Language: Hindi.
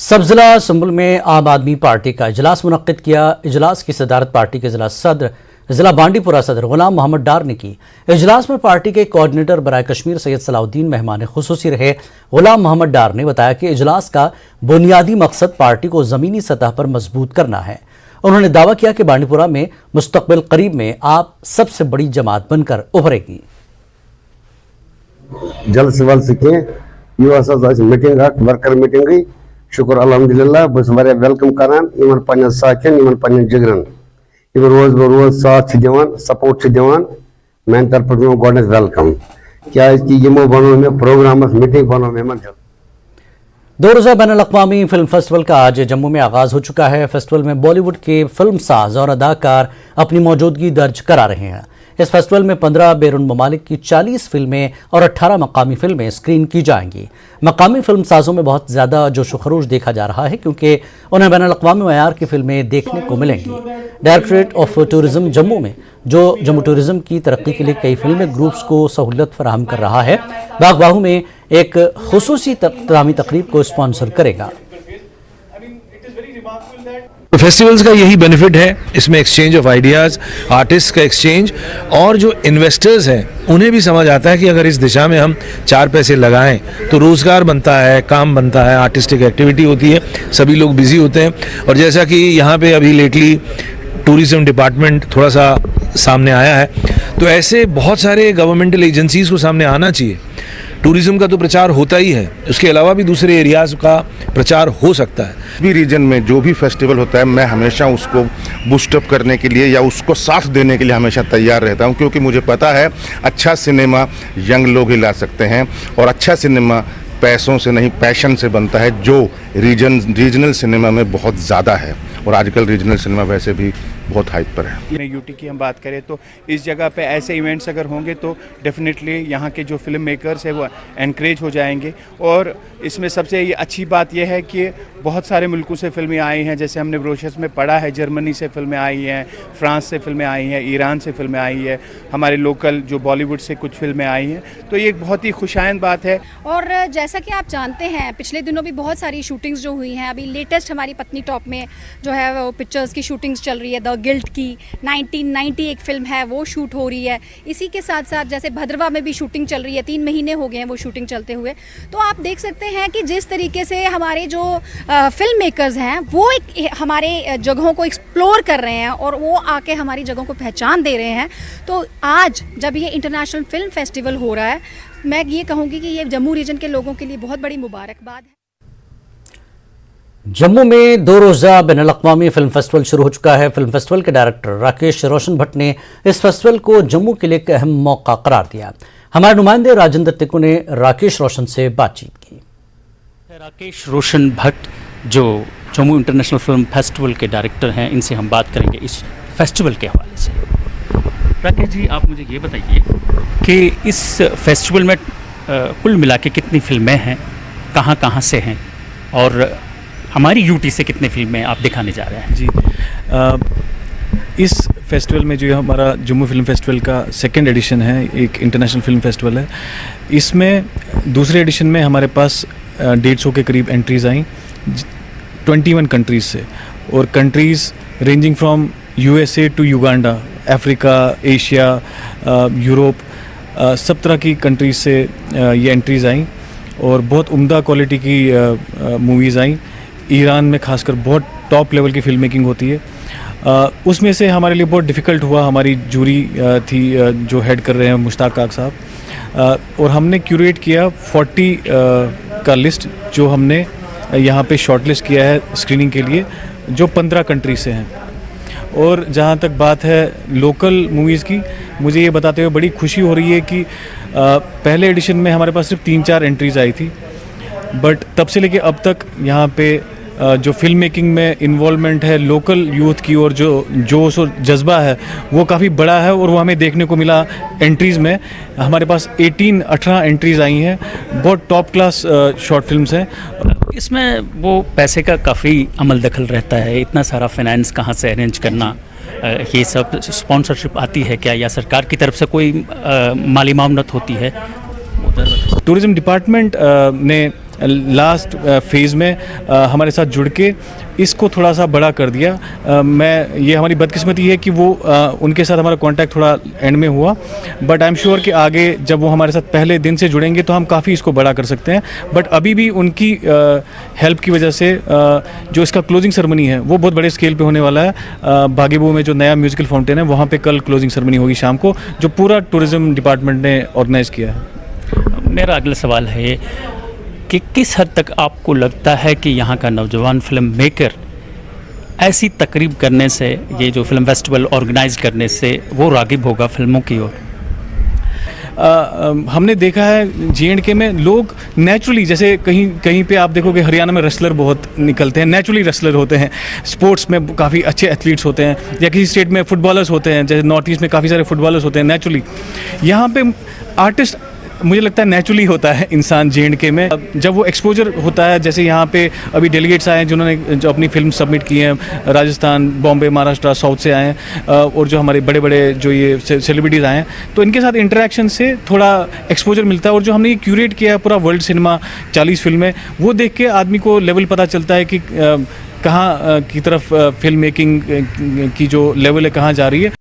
सब जिला संभल में आम आदमी पार्टी का इजलास मुनक्किद किया। इजलास की सदारत पार्टी के जिला बांडीपुरा सदर गुलाम मोहम्मद डार ने की। इजलास में पार्टी के कोऑर्डिनेटर बराए कश्मीर सैयद सलाउद्दीन मेहमान खुसूसी रहे। गुलाम मोहम्मद डार ने बताया कि इजलास का बुनियादी मकसद पार्टी को जमीनी सतह पर मजबूत करना है। उन्होंने दावा किया कि बांडीपुरा में मुस्तकबिल करीब में आप सबसे बड़ी जमात बनकर उभरेगी। जल्द से जल्द सीखें मीटिंग वर्कर मीटिंग शुक्र अल्हम्दुलिल्लाह बस वेलकम करान इन पन्न साथियन इन पन्न जिगरन इन रोज रोज साथ दिवान सपोर्ट दिवान मेन तरफ गोडनेथ वेलकम क्या यमो बनो में प्रोग्राम मीटिंग बनो में दो रोज़ा बैनुल-अक़वामी फिल्म फेस्टिवल का आज जम्मू में आगाज हो चुका है। फेस्टिवल में बॉलीवुड के फिल्म साज और अदाकार अपनी मौजूदगी दर्ज करा रहे हैं। इस फेस्टिवल में 15 बैरून ममालिक की 40 फिल्में और 18 मकामी फिल्में स्क्रीन की जाएंगी। मकामी फिल्म साजों में बहुत ज़्यादा जोश खरोश देखा जा रहा है क्योंकि उन्हें बैनुल-अक़वामी मयार की फिल्में देखने को मिलेंगी। डायरेक्टरेट ऑफ टूरिज्म जम्मू में जो जम्मू टूरिज्म की तरक्की के लिए कई फिल्मी ग्रुप्स को सहूलत फराहम कर रहा है, बागबाहू में एक खुसूसी इख्तितामी तकरीब को स्पॉन्सर करेगा। फेस्टिवल्स का यही बेनिफिट है, इसमें एक्सचेंज ऑफ आइडियाज़, आर्टिस्ट का एक्सचेंज और जो इन्वेस्टर्स हैं उन्हें भी समझ आता है कि अगर इस दिशा में हम 4 पैसे लगाएं तो रोज़गार बनता है, काम बनता है, आर्टिस्टिक एक्टिविटी होती है, सभी लोग बिजी होते हैं। और जैसा कि यहाँ पे अभी लेटली टूरिज्म डिपार्टमेंट थोड़ा सा सामने आया है, तो ऐसे बहुत सारे गवर्नमेंटल एजेंसीज़ को सामने आना चाहिए। टूरिज्म का तो प्रचार होता ही है, उसके अलावा भी दूसरे एरियाज़ का प्रचार हो सकता है। भी रीजन में जो भी फेस्टिवल होता है मैं हमेशा उसको बूस्टअप करने के लिए या उसको साथ देने के लिए हमेशा तैयार रहता हूं, क्योंकि मुझे पता है अच्छा सिनेमा यंग लोग ही ला सकते हैं और अच्छा सिनेमा पैसों से नहीं पैशन से बनता है, जो रीजनल सिनेमा में बहुत ज़्यादा है और आजकल रीजनल सिनेमा वैसे भी बहुत हाइप पर है। यूटी की हम बात करें तो इस जगह पे ऐसे इवेंट्स अगर होंगे तो डेफिनेटली यहाँ के जो फिल्म मेकर्स है वो एनकरेज हो जाएंगे। और इसमें सबसे ये अच्छी बात यह है कि बहुत सारे मुल्कों से फिल्में आई हैं, जैसे हमने ब्रोशर्स में पढ़ा है, जर्मनी से फिल्में आई हैं, फ्रांस से फिल्में आई हैं, ईरान से फिल्में आई हैं, हमारे लोकल जो बॉलीवुड से कुछ फिल्में आई हैं, तो ये एक बहुत ही खुशायन बात है। और जैसा कि आप जानते हैं पिछले दिनों भी बहुत सारी शूटिंग्स जो हुई हैं, अभी लेटेस्ट हमारी पत्नी टॉप में जो है वो पिक्चर्स की शूटिंग्स चल रही है। द गिल्ट की 1990 एक फिल्म है वो शूट हो रही है। इसी के साथ साथ जैसे भद्रवा में भी शूटिंग चल रही है, 3 महीने हो गए हैं वो शूटिंग चलते हुए। तो आप देख सकते हैं कि जिस तरीके से हमारे जो फिल्म मेकर्स हैं वो हमारे जगहों को एक्सप्लोर कर रहे हैं और वो आके हमारी जगहों को पहचान दे रहे हैं। तो आज जब ये इंटरनेशनल फिल्म फेस्टिवल हो रहा है, मैं ये कहूँगी कि ये जम्मू रीजन के लोगों के लिए बहुत बड़ी मुबारकबाद है। जम्मू में 2 रोज़ा बैनुल-अक़वामी फिल्म फेस्टिवल शुरू हो चुका है। फिल्म फेस्टिवल के डायरेक्टर राकेश रोशन भट्ट ने इस फेस्टिवल को जम्मू के लिए एक अहम मौका करार दिया। हमारे नुमाइंदे राजेंद्र तिक्कू ने राकेश रोशन से बातचीत की। राकेश रोशन भट्ट जो जम्मू इंटरनेशनल फिल्म फेस्टिवल के डायरेक्टर हैं, इनसे हम बात करेंगे इस फेस्टिवल के हवाले से। राकेश जी, आप मुझे ये बताइए कि इस फेस्टिवल में कुल मिला के कितनी फिल्में हैं, कहाँ कहाँ से हैं और हमारी यूटी से कितने फिल्में आप दिखाने जा रहे हैं? जी, इस फेस्टिवल में जो हमारा जम्मू फिल्म फेस्टिवल का 2nd एडिशन है, एक इंटरनेशनल फिल्म फेस्टिवल है। इसमें दूसरे एडिशन में हमारे पास 150 के करीब एंट्रीज़ आई 21 कंट्रीज़ से, और countries ranging from USA to Uganda, Africa, Asia, Europe, सब तरह की कंट्रीज़ से ये एंट्रीज़ आई और बहुत उम्दा क्वालिटी की मूवीज़ आई। ईरान में खासकर बहुत टॉप लेवल की फिल्म मेकिंग होती है। उसमें से हमारे लिए बहुत डिफ़िकल्ट हुआ, हमारी जूरी थी जो हेड कर रहे हैं मुश्ताक काक साहब, और हमने क्यूरेट किया 40 का लिस्ट जो हमने यहाँ पे शॉर्टलिस्ट किया है स्क्रीनिंग के लिए, जो 15 कंट्री से हैं। और जहाँ तक बात है लोकल मूवीज़ की, मुझे ये बताते हुए बड़ी खुशी हो रही है कि पहले एडिशन में हमारे पास सिर्फ 3-4 एंट्रीज़ आई थी, बट तब से लेके अब तक यहाँ पे जो फिल्म मेकिंग में इन्वॉल्वमेंट है लोकल यूथ की और जो जोश और जज्बा है वो काफ़ी बड़ा है, और वो हमें देखने को मिला एंट्रीज़ में। हमारे पास 18 एंट्रीज़ आई हैं, बहुत टॉप क्लास शॉर्ट फिल्म्स हैं। इसमें वो पैसे का काफ़ी अमल दखल रहता है, इतना सारा फाइनेंस कहाँ से अरेंज करना, ये सब स्पॉन्सरशिप आती है क्या, या सरकार की तरफ से कोई माली मामलत होती है? टूरिज़्म डिपार्टमेंट ने लास्ट फेज़ में हमारे साथ जुड़ के इसको थोड़ा सा बड़ा कर दिया। ये हमारी बदकिस्मती है कि वो उनके साथ हमारा कांटेक्ट थोड़ा एंड में हुआ, बट आई एम श्योर कि आगे जब वो हमारे साथ पहले दिन से जुड़ेंगे तो हम काफ़ी इसको बड़ा कर सकते हैं। बट अभी भी उनकी हेल्प की वजह से जो इसका क्लोजिंग सेरेमनी है वो बहुत बड़े स्केल पे होने वाला है। बागेबो में जो नया म्यूजिकल फाउंटेन है वहाँ पे कल क्लोजिंग सेरेमनी होगी शाम को, जो पूरा टूरिज्म डिपार्टमेंट ने ऑर्गेनाइज़ किया है। मेरा अगला सवाल है कि किस हद तक आपको लगता है कि यहाँ का नौजवान फिल्म मेकर ऐसी तकरीब करने से, ये जो फिल्म फेस्टिवल ऑर्गेनाइज करने से वो राग़िब होगा फिल्मों की ओर? हमने देखा है J&K में लोग नेचुरली, जैसे कहीं पे आप देखोगे हरियाणा में रेसलर बहुत निकलते हैं, नेचुरली रेसलर होते हैं, स्पोर्ट्स में काफ़ी अच्छे एथलीट्स होते हैं, या किसी स्टेट में फुटबॉलर्स होते हैं, जैसे नॉर्थ ईस्ट में काफ़ी सारे फुटबॉलर्स होते हैं नेचुरली। यहाँ पे आर्टिस्ट मुझे लगता है नेचुरली होता है इंसान J&K में, जब वो एक्सपोजर होता है। जैसे यहाँ पे अभी डेलीगेट्स आए हैं जिन्होंने जो अपनी फिल्म सबमिट की हैं, राजस्थान, बॉम्बे, महाराष्ट्र, साउथ से आए हैं, और जो हमारे बड़े बड़े जो ये सेलिब्रिटीज़ आए हैं, तो इनके साथ इंटरेक्शन से थोड़ा एक्सपोजर मिलता है। और जो हमने ये क्यूरेट किया है पूरा वर्ल्ड सिनेमा 40 फिल्में, वो देख के आदमी को लेवल पता चलता है कि कहाँ की तरफ फिल्म मेकिंग की जो लेवल है कहाँ जा रही है।